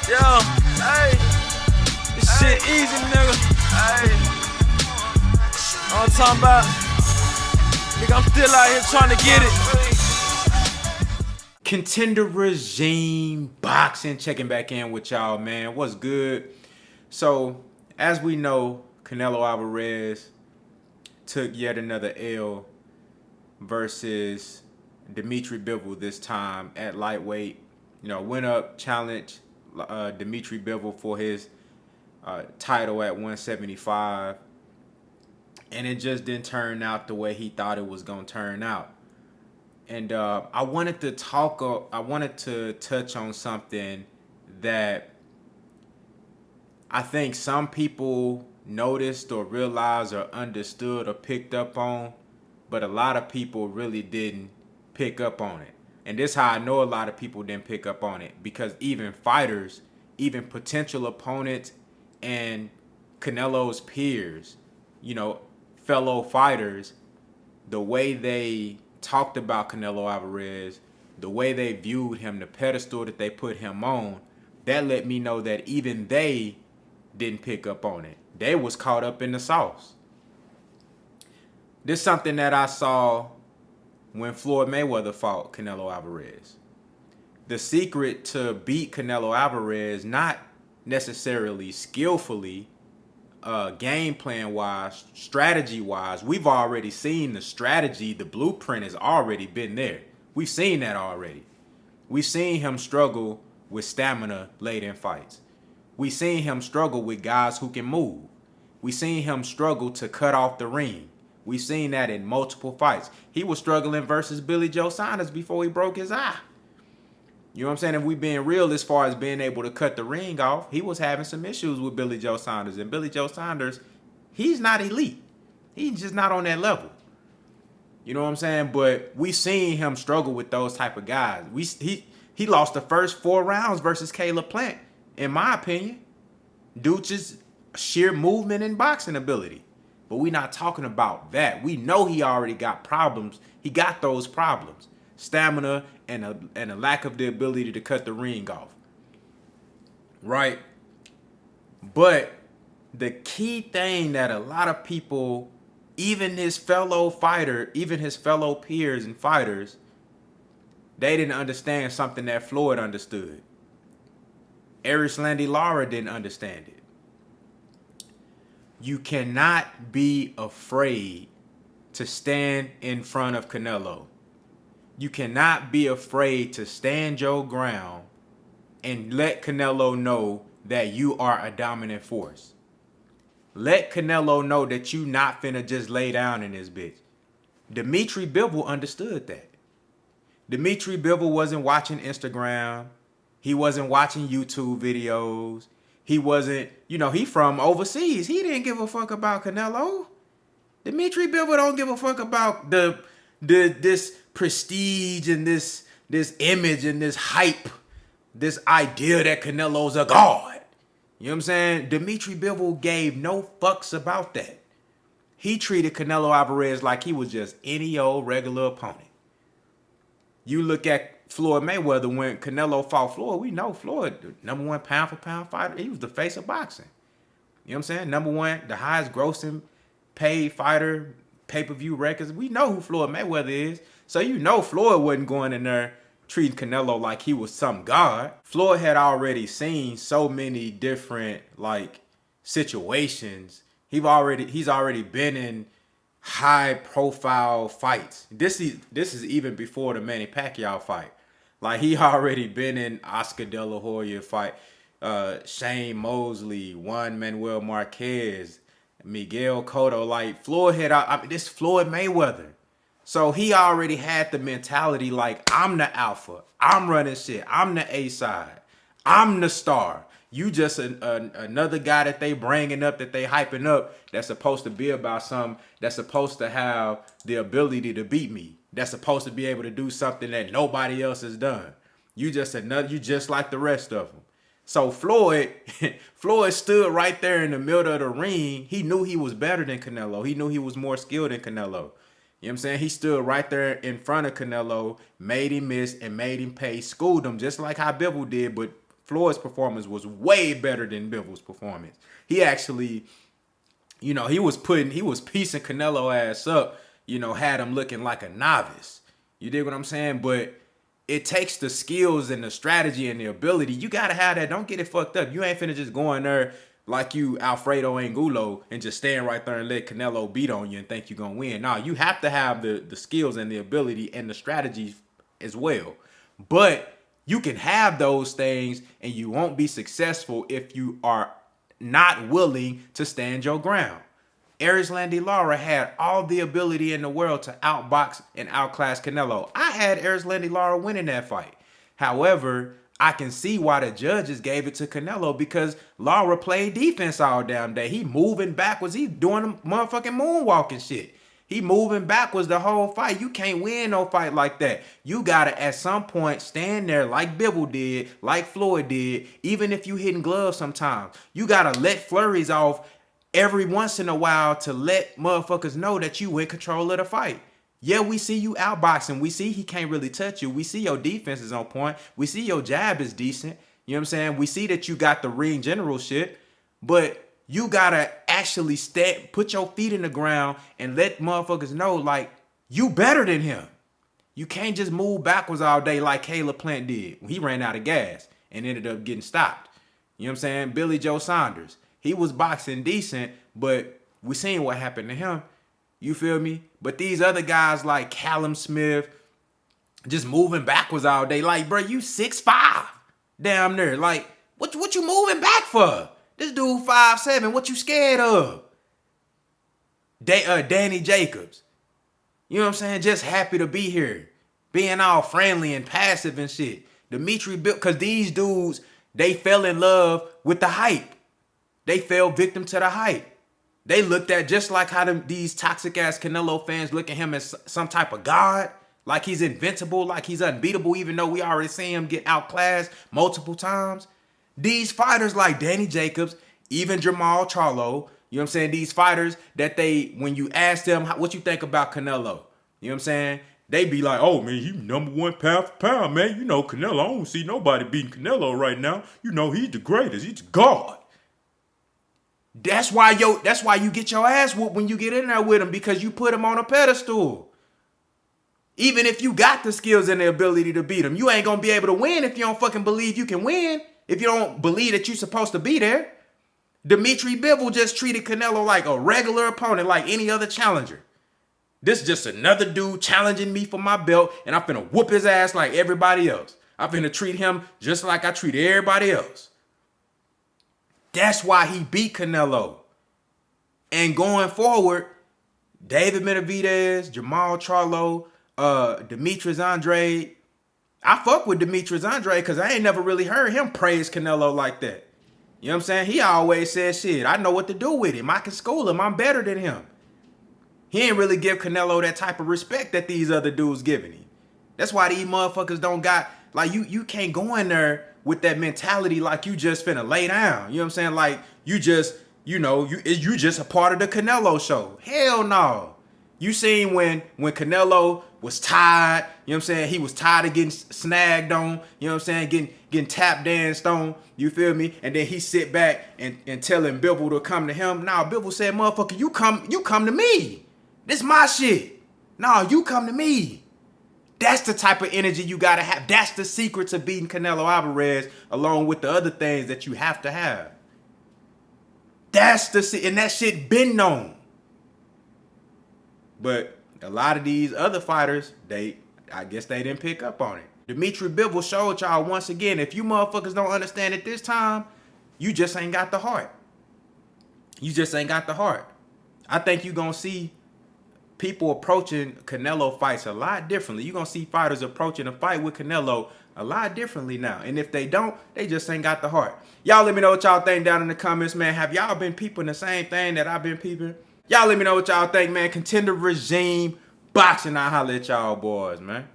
Yo, hey, this shit easy, nigga. Hey, all I'm talking about, nigga, I'm still out here trying to get it. Contender Regime Boxing, checking back in with y'all, man. What's good? So, as we know, Canelo Alvarez took yet another L versus Dimitri Bivol this time at lightweight. You know, went up, challenged Dimitri Bivol for his title at 175, and it just didn't turn out the way he thought it was gonna turn out. And I wanted to touch on something that I think some people noticed or realized or understood or picked up on, but a lot of people really didn't pick up on it. And this is how I know a lot of people didn't pick up on it, because even fighters, even potential opponents and Canelo's peers, you know, fellow fighters, the way they talked about Canelo Alvarez, the way they viewed him, the pedestal that they put him on, that let me know that even they didn't pick up on it. They was caught up in the sauce. This is something that I saw when Floyd Mayweather fought Canelo Alvarez. The secret to beat Canelo Alvarez, not necessarily skillfully, game plan wise, strategy wise, we've already seen the strategy, the blueprint has already been there. We've seen that already. We've seen him struggle with stamina late in fights. We've seen him struggle with guys who can move. We've seen him struggle to cut off the ring. We've seen that in multiple fights. He was struggling versus Billy Joe Saunders before he broke his eye. You know what I'm saying? If we being real as far as being able to cut the ring off, he was having some issues with Billy Joe Saunders. And Billy Joe Saunders, he's not elite. He's just not on that level. You know what I'm saying? But we seen him struggle with those type of guys. He lost the first 4 rounds versus Caleb Plant, in my opinion, due to sheer movement and boxing ability. But we not talking about that. We know he already got problems. He got those problems. Stamina and a lack of the ability to cut the ring off. Right? But the key thing that a lot of people, even his fellow fighter, even his fellow peers and fighters, they didn't understand something that Floyd understood. Erislandy Lara didn't understand it. You cannot be afraid to stand in front of Canelo. You cannot be afraid to stand your ground and let Canelo know that you are a dominant force. Let Canelo know that you not finna just lay down in this bitch. Dimitri Bivol understood that. Dimitri Bivol wasn't watching Instagram. He wasn't watching YouTube videos. He wasn't, you know, he from overseas. He didn't give a fuck about Canelo. Dimitri Bivol don't give a fuck about this prestige and this image and this hype, this idea that Canelo's a god. You know what I'm saying? Dimitri Bivol gave no fucks about that. He treated Canelo Alvarez like he was just any old regular opponent. You look at Floyd Mayweather, when Canelo fought Floyd, we know Floyd, the #1 pound for pound fighter, he was the face of boxing. You know what I'm saying? #1, the highest grossing paid fighter, pay-per-view records. We know who Floyd Mayweather is. So you know Floyd wasn't going in there treating Canelo like he was some god. Floyd had already seen so many different situations. He's already been in high profile fights. This is even before the Manny Pacquiao fight. Like, he already been in Oscar De La Hoya fight, Shane Mosley, Juan Manuel Marquez, Miguel Cotto. Like, Floyd had, this Floyd Mayweather. So he already had the mentality like, I'm the alpha. I'm running shit. I'm the A side. I'm the star. You just another guy that they bringing up, that they hyping up, that's supposed to be about something, that's supposed to have the ability to beat me, that's supposed to be able to do something that nobody else has done. You just like the rest of them. So Floyd stood right there in the middle of the ring. He knew he was better than Canelo. He knew he was more skilled than Canelo. You know what I'm saying? He stood right there in front of Canelo, made him miss and made him pay, schooled him just like how Bivol did, but Floyd's performance was way better than Bivol's performance. He actually, he was piecing Canelo ass up, had him looking like a novice. You dig what I'm saying? But it takes the skills and the strategy and the ability. You got to have that. Don't get it fucked up. You ain't finna just go in there like you Alfredo Angulo and just stand right there and let Canelo beat on you and think you're going to win. No, you have to have the skills and the ability and the strategy as well. But you can have those things and you won't be successful if you are not willing to stand your ground. Erislandy Lara had all the ability in the world to outbox and outclass Canelo. I had Erislandy Lara winning that fight. However, I can see why the judges gave it to Canelo because Lara played defense all damn day. He moving backwards. He doing a motherfucking moonwalking shit. He moving backwards the whole fight. You can't win no fight like that. You gotta at some point stand there like Bivol did, like Floyd did, even if you hitting gloves sometimes. You gotta let flurries off every once in a while to let motherfuckers know that you in control of the fight. Yeah, we see you outboxing. We see he can't really touch you. We see your defense is on point. We see your jab is decent. You know what I'm saying? We see that you got the ring general shit. But you gotta actually put your feet in the ground and let motherfuckers know, like, you better than him. You can't just move backwards all day like Caleb Plant did. He ran out of gas and ended up getting stopped. You know what I'm saying? Billy Joe Saunders. He was boxing decent, but we seen what happened to him. You feel me? But these other guys like Callum Smith, just moving backwards all day. Like, bro, you 6'5", damn near. Like, what you moving back for? This dude 5'7". What you scared of? Danny Jacobs. You know what I'm saying? Just happy to be here. Being all friendly and passive and shit. Dimitri built, because these dudes, they fell in love with the hype. They fell victim to the hype. They looked at just like how these toxic ass Canelo fans look at him as some type of god, like he's invincible, like he's unbeatable, even though we already seen him get outclassed multiple times. These fighters like Danny Jacobs, even Jamal Charlo, you know what I'm saying? These fighters that when you ask them what you think about Canelo, you know what I'm saying? They be like, oh man, he #1 pound for pound, man. You know Canelo, I don't see nobody beating Canelo right now. You know he's the greatest, he's God. That's why you get your ass whooped when you get in there with him, because you put him on a pedestal. Even if you got the skills and the ability to beat him, you ain't gonna be able to win if you don't fucking believe you can win. If you don't believe that you're supposed to be there. Dimitri Bivol just treated Canelo like a regular opponent, like any other challenger. This is just another dude challenging me for my belt, and I'm finna whoop his ass like everybody else. I'm finna treat him just like I treat everybody else. That's why he beat Canelo. And going forward, David Benavidez, Jamal Charlo, Demetrius Andrade. I fuck with Demetrius Andrade because I ain't never really heard him praise Canelo like that. You know what I'm saying? He always says, shit, I know what to do with him. I can school him. I'm better than him. He ain't really give Canelo that type of respect that these other dudes giving him. That's why these motherfuckers don't got, like, you can't go in there with that mentality like you just finna lay down. You know what I'm saying? Like, you just, you just a part of the Canelo show. Hell no. You seen when Canelo was tired, you know what I'm saying? He was tired of getting snagged on, you know what I'm saying? Getting tap danced on, you feel me? And then he sit back and telling Bivol to come to him. Nah, Bivol said, motherfucker, you come to me. This my shit. Nah, you come to me. That's the type of energy you gotta have. That's the secret to beating Canelo Alvarez, along with the other things that you have to have. And that shit been known. But a lot of these other fighters, I guess they didn't pick up on it. Dimitri Bivol showed y'all once again, if you motherfuckers don't understand it this time, you just ain't got the heart. You just ain't got the heart. I think you're gonna see people approaching Canelo fights a lot differently. You're going to see fighters approaching a fight with Canelo a lot differently now. And if they don't, they just ain't got the heart. Y'all let me know what y'all think down in the comments, man. Have y'all been peeping the same thing that I've been peeping? Y'all let me know what y'all think, man. Contender regime, boxing. I'll holler at y'all boys, man.